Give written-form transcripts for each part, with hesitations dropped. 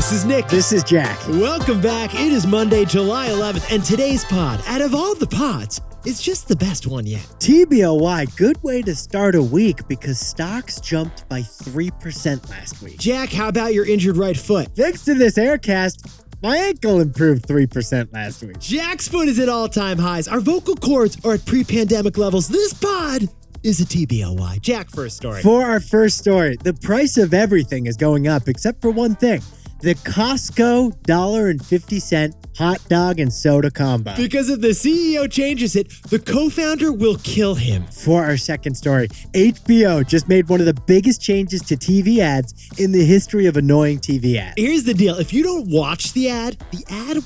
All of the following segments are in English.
This is Nick. This is Jack. Welcome back. It is Monday, July 11th, and today's pod, out of all the pods, is just the best one yet. TBOY, good way to start a week because stocks jumped by 3% last week. Jack, how about your injured right foot? Thanks to this Aircast, my ankle improved 3% last week. Jack's foot is at all-time highs. Our vocal cords are at pre-pandemic levels. This pod is a TBOY. Jack, first story. For our first story, the price of everything is going up except for one thing. The Costco $1.50 hot dog and soda combo. Because if the CEO changes it, the co-founder will kill him. For our second story, HBO just made one of the biggest changes to TV ads in the history of annoying TV ads. Here's the deal. If you don't watch the ad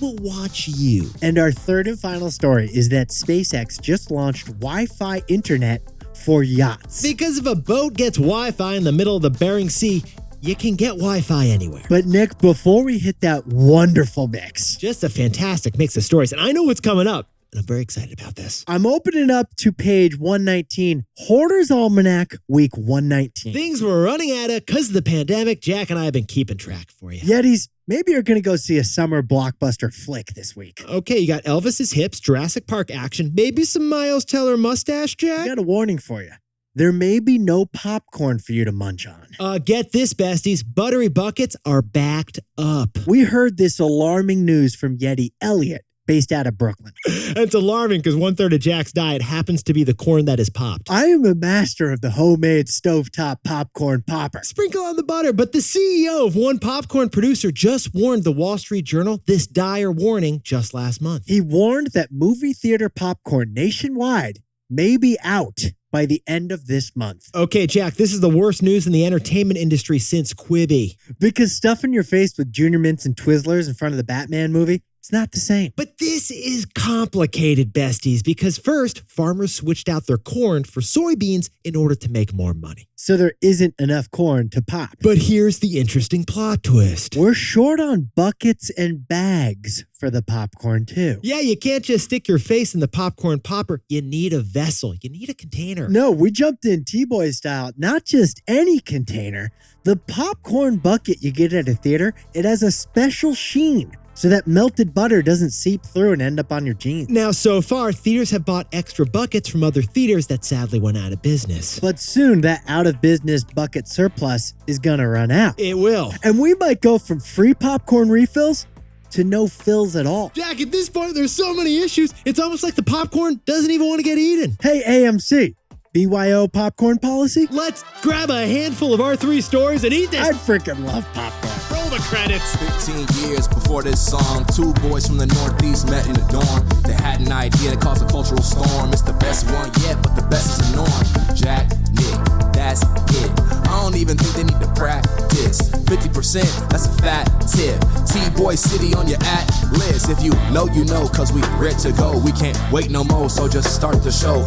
will watch you. And our third and final story is that SpaceX just launched Wi-Fi internet for yachts. Because if a boat gets Wi-Fi in the middle of the Bering Sea, you can get Wi-Fi anywhere. But Nick, before we hit that wonderful mix, just a fantastic mix of stories. And I know what's coming up, and I'm very excited about this. I'm opening up to page 119, Hoarder's Almanac, week 119. Things were running at it because of the pandemic. Jack and I have been keeping track for you. Yetis, maybe you're going to go see a summer blockbuster flick this week. Okay, you got Elvis's hips, Jurassic Park action, maybe some Miles Teller mustache, Jack? I got a warning for you. There may be no popcorn for you to munch on. Get this, besties. Buttery buckets are backed up. We heard this alarming news from Yeti Elliott, based out of Brooklyn. It's alarming because 1/3 of Jack's diet happens to be the corn that is popped. I am a master of the homemade stovetop popcorn popper. Sprinkle on the butter, but the CEO of one popcorn producer just warned the Wall Street Journal this dire warning just last month. He warned that movie theater popcorn nationwide may be out by the end of this month. Okay, Jack, this is the worst news in the entertainment industry since Quibi. Because stuffing your face with Junior Mints and Twizzlers in front of the Batman movie, it's not the same. But this is complicated, besties, because first, farmers switched out their corn for soybeans in order to make more money. So there isn't enough corn to pop. But here's the interesting plot twist. We're short on buckets and bags for the popcorn, too. Yeah, you can't just stick your face in the popcorn popper. You need a vessel. You need a container. No, we jumped in T-Boy style. Not just any container. The popcorn bucket you get at a theater, it has a special sheen, so that melted butter doesn't seep through and end up on your jeans. Now, so far, theaters have bought extra buckets from other theaters that sadly went out of business. But soon, that out-of-business bucket surplus is gonna run out. It will. And we might go from free popcorn refills to no fills at all. Jack, at this point, there's so many issues, it's almost like the popcorn doesn't even want to get eaten. Hey, AMC, BYO popcorn policy? Let's grab a handful of our three stories and eat this. I freaking love popcorn. Roll the credits. 15 years before this song, two boys from the Northeast met in the dorm. They had an idea that caused a cultural storm. It's the best one yet, but the best is the norm. Jack, Nick, that's it. I don't even think they need to practice. 50%, that's a fat tip. T-Boy City on your at list. If you know, you know, cause we ready to go. We can't wait no more, so just start the show.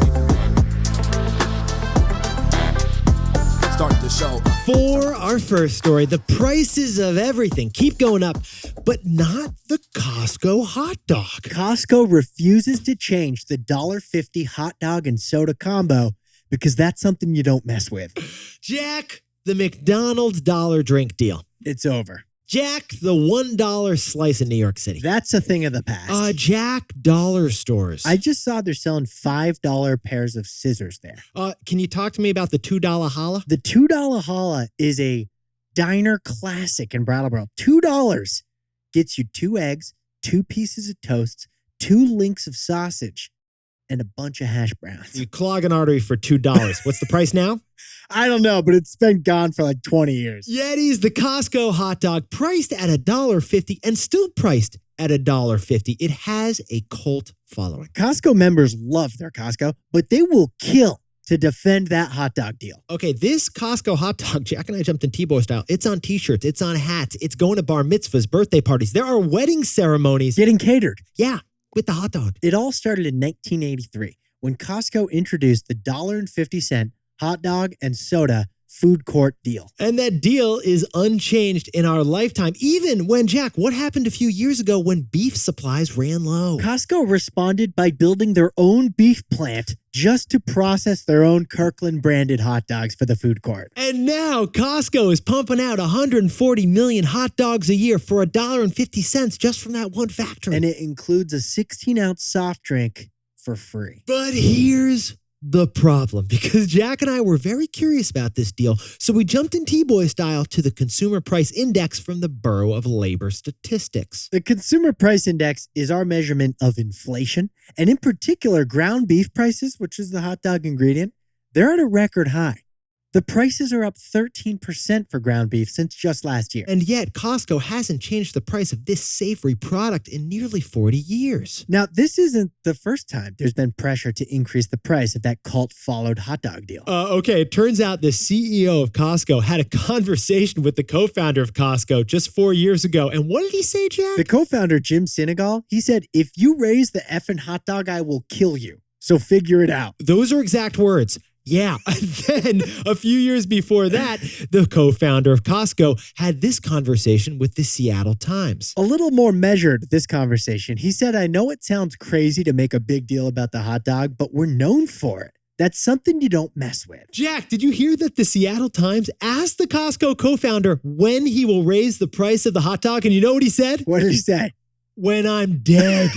Start the show. For our first story, the prices of everything keep going up, but not the Costco hot dog. Costco refuses to change the $1.50 hot dog and soda combo because that's something you don't mess with. Jack, the McDonald's dollar drink deal. It's over. Jack, the $1 slice in New York City. That's a thing of the past. Jack dollar stores. I just saw they're selling $5 pairs of scissors there. Can you talk to me about the $2 challah? The $2 challah is a diner classic in Brattleboro. $2 gets you 2 eggs, 2 pieces of toast, 2 links of sausage, and a bunch of hash browns. You clog an artery for $2. What's the price now? I don't know, but it's been gone for like 20 years. Yetis, the Costco hot dog, priced at $1.50 and still priced at $1.50. It has a cult following. Costco members love their Costco, but they will kill to defend that hot dog deal. Okay, this Costco hot dog, Jack and I jumped in T-Boy style. It's on t-shirts, it's on hats, it's going to bar mitzvahs, birthday parties. There are wedding ceremonies. Getting catered. Yeah, with the hot dog. It all started in 1983 when Costco introduced the $1.50 hot dog and soda food court deal. And that deal is unchanged in our lifetime, even when, Jack, what happened a few years ago when beef supplies ran low? Costco responded by building their own beef plant just to process their own Kirkland-branded hot dogs for the food court. And now Costco is pumping out 140 million hot dogs a year for $1.50 just from that one factory. And it includes a 16-ounce soft drink for free. But here's the problem, because Jack and I were very curious about this deal, so we jumped in T-Boy style to the Consumer Price Index from the Bureau of Labor Statistics. The Consumer Price Index is our measurement of inflation, and in particular, ground beef prices, which is the hot dog ingredient, they're at a record high. The prices are up 13% for ground beef since just last year. And yet, Costco hasn't changed the price of this savory product in nearly 40 years. Now, this isn't the first time there's been pressure to increase the price of that cult-followed hot dog deal. Okay, it turns out the CEO of Costco had a conversation with the co-founder of Costco just 4 years ago. And what did he say, Jack? The co-founder, Jim Sinegal, he said, "If you raise the effing hot dog, I will kill you. So figure it out." Those are exact words. Yeah. And then a few years before that, the co-founder of Costco had this conversation with the Seattle Times. A little more measured, this conversation. He said, "I know it sounds crazy to make a big deal about the hot dog, but we're known for it. That's something you don't mess with." Jack, did you hear that the Seattle Times asked the Costco co-founder when he will raise the price of the hot dog? And you know what he said? What did he say? When I'm dead.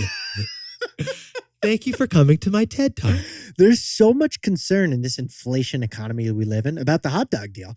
Thank you for coming to my TED Talk. There's so much concern in this inflation economy we live in about the hot dog deal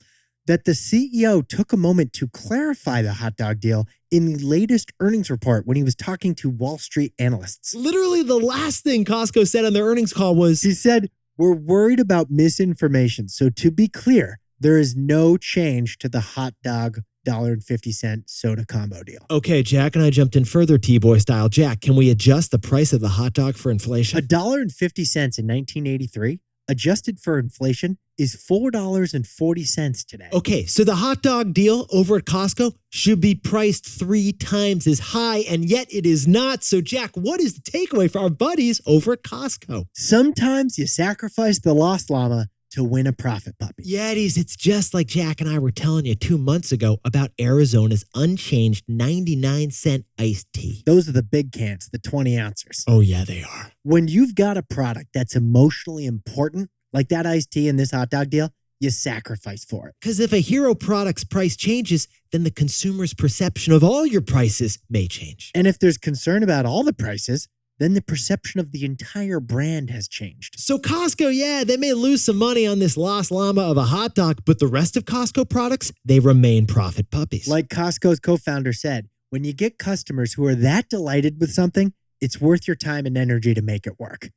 that the CEO took a moment to clarify the hot dog deal in the latest earnings report when he was talking to Wall Street analysts. Literally the last thing Costco said on their earnings call was, He said, "We're worried about misinformation. So to be clear, there is no change to the hot dog $1.50 soda combo deal." okay, Jack and I jumped in further T-Boy style. Jack, can we adjust the price of the hot dog for inflation? $1.50 in 1983, adjusted for inflation, is $4.40 today. Okay, so the hot dog deal over at Costco should be priced 3 times as high, and yet it is not. So, Jack, what is the takeaway for our buddies over at Costco? Sometimes you sacrifice the lost llama to win a profit puppy. Yetis, it's just like Jack and I were telling you 2 months ago about Arizona's unchanged 99-cent iced tea. Those are the big cans, the 20-ouncers. Oh, yeah, they are. When you've got a product that's emotionally important, like that iced tea in this hot dog deal, you sacrifice for it. Because if a hero product's price changes, then the consumer's perception of all your prices may change. And if there's concern about all the prices, then the perception of the entire brand has changed. So Costco, yeah, they may lose some money on this lost llama of a hot dog, but the rest of Costco products, they remain profit puppies. Like Costco's co-founder said, when you get customers who are that delighted with something, it's worth your time and energy to make it work.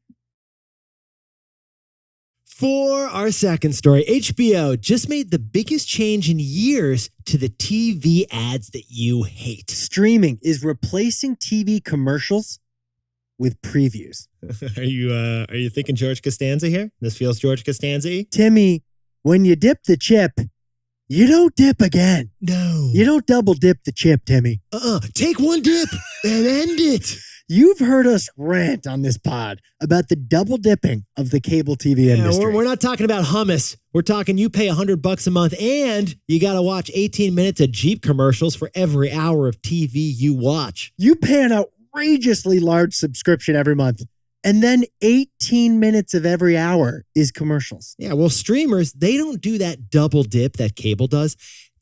For our second story, HBO just made the biggest change in years to the TV ads that you hate. Streaming is replacing TV commercials with previews. Are you thinking George Costanza here? This feels George Costanza-y? Timmy, when you dip the chip, you don't dip again. No. You don't double dip the chip, Timmy. Take one dip and end it. You've heard us rant on this pod about the double dipping of the cable TV industry. We're not talking about hummus. We're talking you pay $100 a month and you got to watch 18 minutes of Jeep commercials for every hour of TV you watch. You pay an outrageously large subscription every month, and then 18 minutes of every hour is commercials. Yeah, well, streamers, they don't do that double dip that cable does.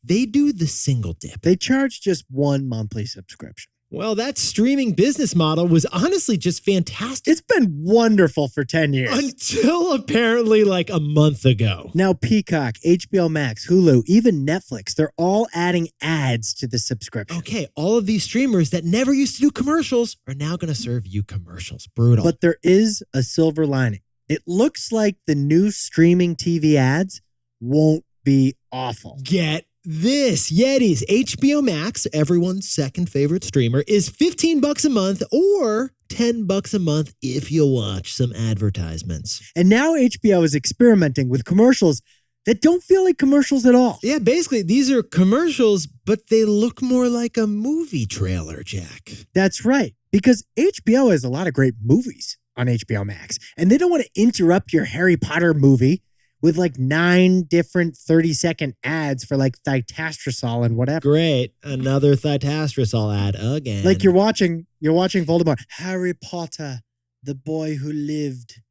They do the single dip. They charge just one monthly subscription. Well, that streaming business model was honestly just fantastic. It's been wonderful for 10 years. Until apparently like a month ago. Now Peacock, HBO Max, Hulu, even Netflix, they're all adding ads to the subscription. Okay, all of these streamers that never used to do commercials are now going to serve you commercials. Brutal. But there is a silver lining. It looks like the new streaming TV ads won't be awful. Get this, Yetis, HBO Max, everyone's second favorite streamer, is $15 a month or $10 a month if you watch some advertisements. And now HBO is experimenting with commercials that don't feel like commercials at all. Yeah, basically, these are commercials, but they look more like a movie trailer, Jack. That's right, because HBO has a lot of great movies on HBO Max, and they don't want to interrupt your Harry Potter movie with like 9 different 30-second ads for like thitastrosol and whatever. Great. Another thitastrosol ad again. Like you're watching Voldemort. Harry Potter, the boy who lived,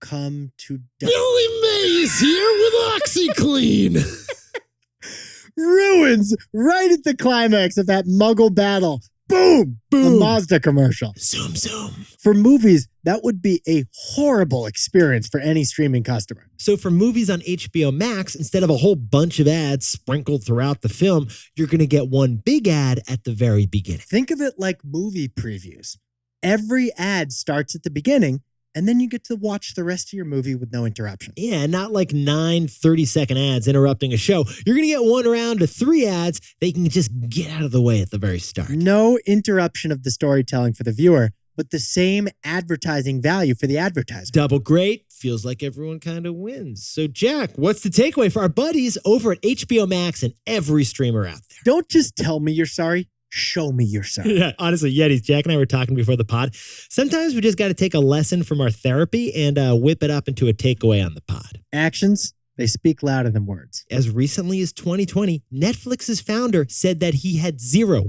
come to die. Billy Mays here with OxyClean. Ruins right at the climax of that Muggle battle. Boom! Boom. A Mazda commercial. Zoom, zoom. For movies, that would be a horrible experience for any streaming customer. So for movies on HBO Max, instead of a whole bunch of ads sprinkled throughout the film, you're going to get one big ad at the very beginning. Think of it like movie previews. Every ad starts at the beginning, and then you get to watch the rest of your movie with no interruption. Yeah, not like 9 30-second ads interrupting a show. You're going to get 1 round of 3 ads. They can just get out of the way at the very start. No interruption of the storytelling for the viewer, but the same advertising value for the advertiser. Double great. Feels like everyone kind of wins. So, Jack, what's the takeaway for our buddies over at HBO Max and every streamer out there? Don't just tell me you're sorry. Show me you're sorry. Yeah, honestly, Yetis, Jack and I were talking before the pod. Sometimes we just got to take a lesson from our therapy and whip it up into a takeaway on the pod. Actions, they speak louder than words. As recently as 2020, Netflix's founder said that he had zero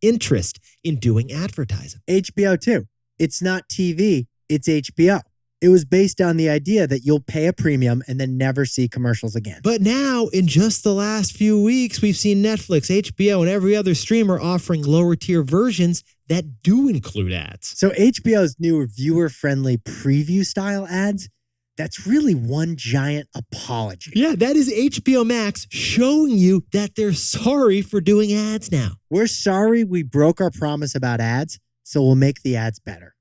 interest in doing advertising. HBO too. It's not TV, it's HBO. It was based on the idea that you'll pay a premium and then never see commercials again. But now, in just the last few weeks, we've seen Netflix, HBO, and every other streamer offering lower tier versions that do include ads. So HBO's new viewer-friendly preview style ads, that's really one giant apology. Yeah, that is HBO Max showing you that they're sorry for doing ads now. We're sorry we broke our promise about ads, so we'll make the ads better.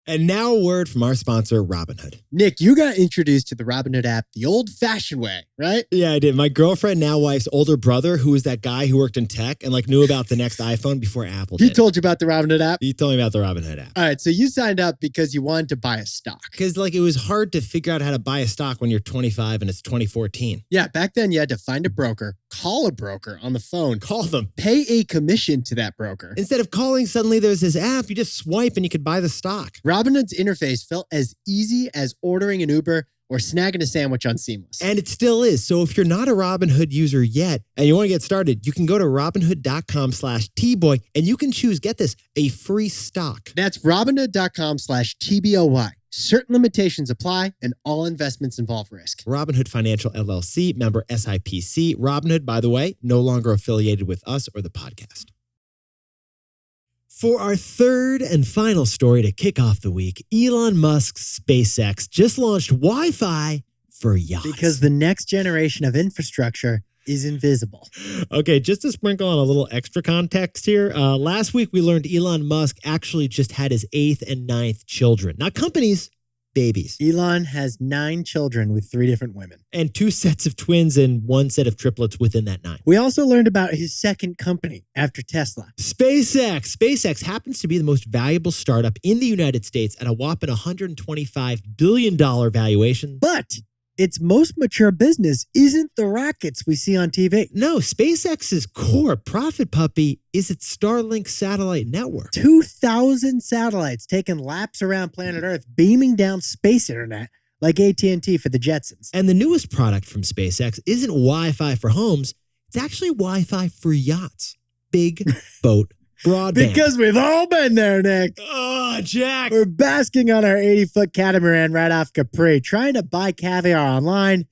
And now a word from our sponsor, Robinhood. Nick, you got introduced to the Robinhood app the old-fashioned way, right? Yeah, I did. My girlfriend, now wife's older brother, who was that guy who worked in tech and like knew about the next iPhone before Apple did. He told you about the Robinhood app? He told me about the Robinhood app. All right, so you signed up because you wanted to buy a stock. Because like it was hard to figure out how to buy a stock when you're 25 and it's 2014. Yeah, back then you had to find a broker, call a broker on the phone, Call them. pay a commission to that broker. Instead of calling, suddenly there's this app. You just swipe and you could buy the stock. Robinhood's interface felt as easy as ordering an Uber or snagging a sandwich on Seamless. And it still is. So if you're not a Robinhood user yet and you want to get started, you can go to Robinhood.com/TBoy and you can choose, get this, a free stock. That's Robinhood.com/TBOY. Certain limitations apply and all investments involve risk. Robinhood Financial LLC, member SIPC. Robinhood, by the way, no longer affiliated with us or the podcast. For our third and final story to kick off the week, Elon Musk's SpaceX just launched Wi-Fi for yachts. Because the next generation of infrastructure is invisible. Okay, just to sprinkle on a little extra context here. Last week, we learned Elon Musk actually just had his 8th and 9th children. Not companies, babies. Elon has 9 children with 3 different women. And 2 sets of twins and 1 set of triplets within that 9. We also learned about his second company after Tesla. SpaceX. SpaceX happens to be the most valuable startup in the United States at a whopping $125 billion valuation. But its most mature business isn't the rockets we see on TV. No, SpaceX's core profit puppy is its Starlink satellite network. 2,000 satellites taking laps around planet Earth, beaming down space internet like AT&T for the Jetsons. And the newest product from SpaceX isn't Wi-Fi for homes. It's actually Wi-Fi for yachts. Big boat broadband. Because we've all been there, Nick. Oh, Jack. We're basking on our 80-foot catamaran right off Capri, trying to buy caviar online.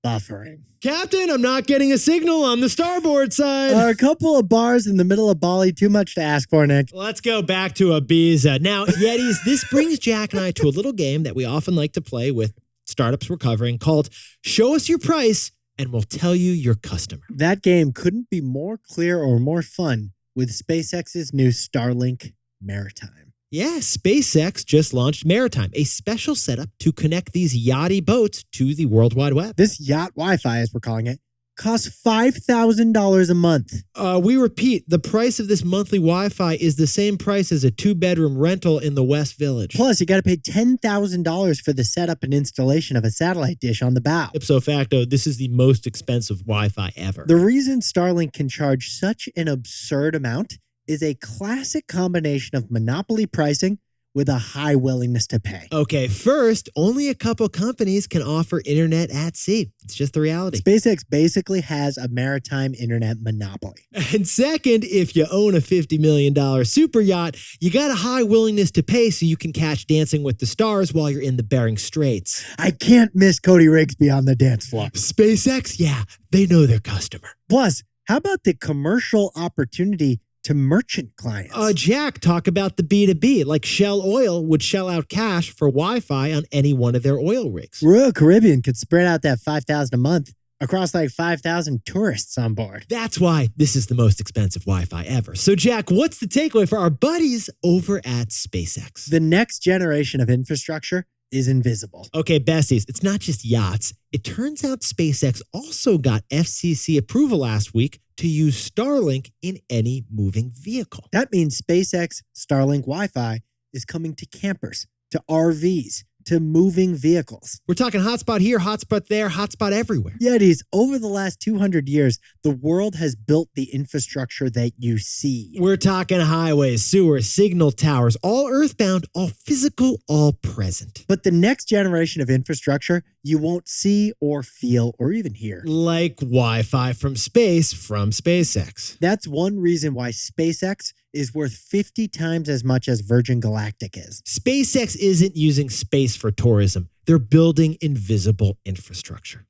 Buffering. Captain, I'm not getting a signal on the starboard side. Are a couple of bars in the middle of Bali too much to ask for, Nick? Let's go back to Ibiza. Now, Yetis, this brings Jack and I to a little game that we often like to play with startups we're covering called Show Us Your Price and We'll Tell You Your Customer. That game couldn't be more clear or more fun with SpaceX's new Starlink Maritime. Yeah, SpaceX just launched Maritime, a special setup to connect these yachty boats to the World Wide Web. This yacht Wi-Fi, as we're calling it, costs $5,000 a month. We repeat, the price of this monthly Wi-Fi is the same price as a 2-bedroom rental in the West Village. Plus, you got to pay $10,000 for the setup and installation of a satellite dish on the bow. Ipso facto, this is the most expensive Wi-Fi ever. The reason Starlink can charge such an absurd amount is a classic combination of monopoly pricing with a high willingness to pay. Okay, first, only a couple companies can offer internet at sea. It's just the reality. SpaceX basically has a maritime internet monopoly. And second, if you own a $50 million super yacht, you got a high willingness to pay so you can catch Dancing with the Stars while you're in the Bering Straits. I can't miss Cody Rigsby on the dance floor. SpaceX, yeah, they know their customer. Plus, how about the commercial opportunity to merchant clients? Jack, talk about the B2B. Like Shell Oil would shell out cash for Wi-Fi on any one of their oil rigs. Royal Caribbean could spread out that $5,000 a month across like 5,000 tourists on board. That's why this is the most expensive Wi-Fi ever. So Jack, what's the takeaway for our buddies over at SpaceX? The next generation of infrastructure is invisible. Okay, besties, it's not just yachts. It turns out SpaceX also got FCC approval last week to use Starlink in any moving vehicle. That means SpaceX Starlink Wi-Fi is coming to campers, to RVs, to moving vehicles. We're talking hotspot here, hotspot there, hotspot everywhere. Yetis, over the last 200 years, the world has built the infrastructure that you see. We're talking highways, sewers, signal towers, all earthbound, all physical, all present. But the next generation of infrastructure, you won't see or feel or even hear. Like Wi-Fi from space from SpaceX. That's one reason why SpaceX is worth 50 times as much as Virgin Galactic is. SpaceX isn't using space for tourism. They're building invisible infrastructure.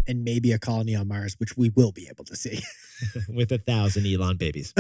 And maybe a colony on Mars, which we will be able to see. With 1,000 Elon babies.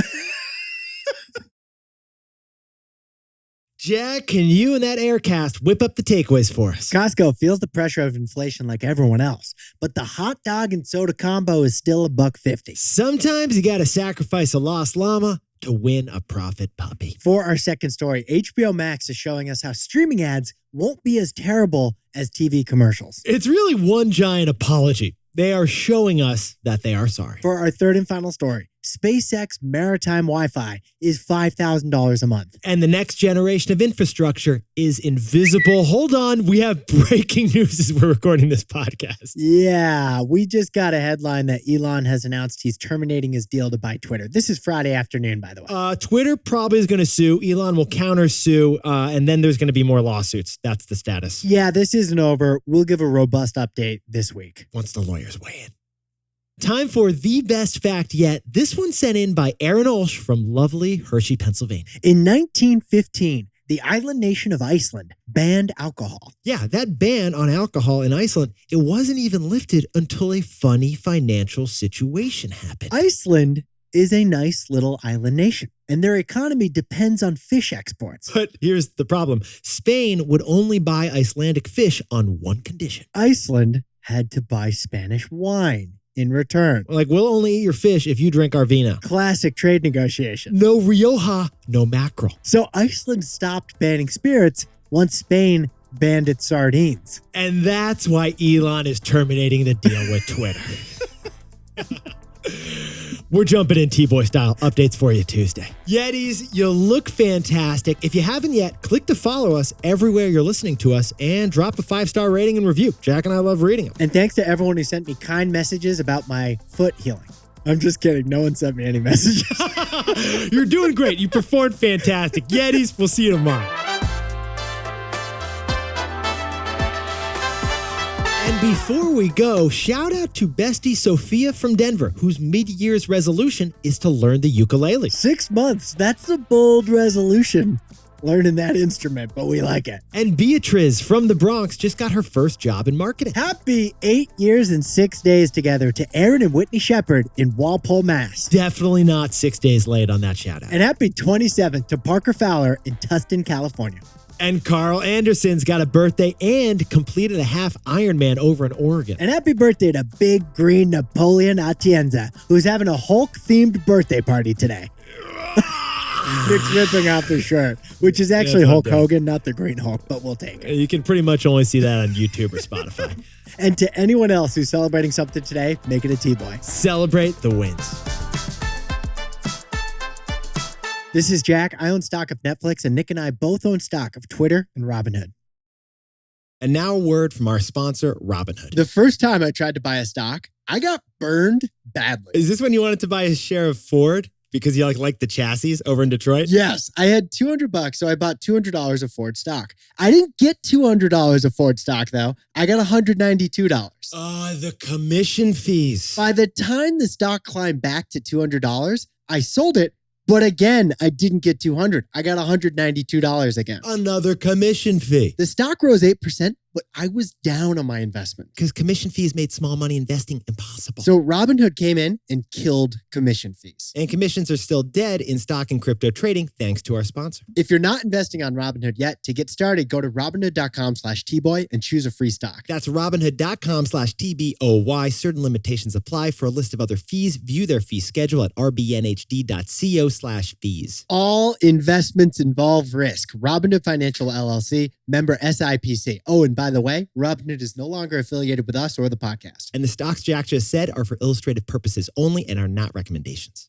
Jack, can you and that Aircast whip up the takeaways for us? Costco feels the pressure of inflation like everyone else, but the hot dog and soda combo is still $1.50. Sometimes you gotta sacrifice a lost llama to win a profit puppy. For our second story, HBO Max is showing us how streaming ads won't be as terrible as TV commercials. It's really one giant apology. They are showing us that they are sorry. For our third and final story, SpaceX maritime Wi-Fi is $5,000 a month. And the next generation of infrastructure is invisible. Hold on, we have breaking news as we're recording this podcast. Yeah, we just got a headline that Elon has announced he's terminating his deal to buy Twitter. This is Friday afternoon, by the way. Twitter probably is going to sue. Elon will counter-sue, and then there's going to be more lawsuits. That's the status. Yeah, this isn't over. We'll give a robust update this week. Once the lawyers weigh in. Time for the best fact yet. This one sent in by Aaron Olsch from lovely Hershey, Pennsylvania. In 1915, the island nation of Iceland banned alcohol. Yeah, that ban on alcohol in Iceland, it wasn't even lifted until a funny financial situation happened. Iceland is a nice little island nation, and their economy depends on fish exports. But here's the problem. Spain would only buy Icelandic fish on one condition. Iceland had to buy Spanish wine in return. Like, we'll only eat your fish if you drink our vino. Classic trade negotiation. No Rioja, no mackerel. So Iceland stopped banning spirits once Spain banned its sardines. And that's why Elon is terminating the deal with Twitter. We're jumping in T-Boy style updates for you Tuesday. Yetis, you look fantastic. If you haven't yet, click to follow us everywhere you're listening to us and drop a 5-star rating and review. Jack and I love reading them. And thanks to everyone who sent me kind messages about my foot healing. I'm just kidding. No one sent me any messages. You're doing great. You performed fantastic. Yetis, we'll see you tomorrow. And before we go, shout out to bestie Sophia from Denver, whose mid-year's resolution is to learn the ukulele. 6 months. That's a bold resolution. Learning that instrument, but we like it. And Beatriz from the Bronx just got her first job in marketing. Happy 8 years and 6 days together to Aaron and Whitney Shepard in Walpole, Mass. Definitely not 6 days late on that shout out. And happy 27th to Parker Fowler in Tustin, California. And Carl Anderson's got a birthday and completed a half Ironman over in Oregon. And happy birthday to Big Green Napoleon Atienza, who's having a Hulk-themed birthday party today. Nick's ripping off his shirt, which is actually Hulk Hogan, not the Green Hulk, but we'll take it. You can pretty much only see that on YouTube or Spotify. And to anyone else who's celebrating something today, make it a T-Boy. Celebrate the wins. This is Jack. I own stock of Netflix, and Nick and I both own stock of Twitter and Robinhood. And now a word from our sponsor, Robinhood. The first time I tried to buy a stock, I got burned badly. Is this when you wanted to buy a share of Ford? Because you like the chassis over in Detroit? Yes, I had $200, so I bought $200 of Ford stock. I didn't get $200 of Ford stock, though. I got $192. The commission fees. By the time the stock climbed back to $200, I sold it. But again, I didn't get $200. I got $192 again. Another commission fee. The stock rose 8%, but I was down on my investment. Because commission fees made small money investing impossible. So Robinhood came in and killed commission fees. And commissions are still dead in stock and crypto trading, thanks to our sponsor. If you're not investing on Robinhood yet, to get started, go to Robinhood.com/TBoy and choose a free stock. That's Robinhood.com/TBOY. Certain limitations apply. For a list of other fees, view their fee schedule at rbnhd.co/fees. All investments involve risk. Robinhood Financial LLC, member SIPC. Oh, and by the way, Robinhood is no longer affiliated with us or the podcast. And the stocks Jack just said are for illustrative purposes only and are not recommendations.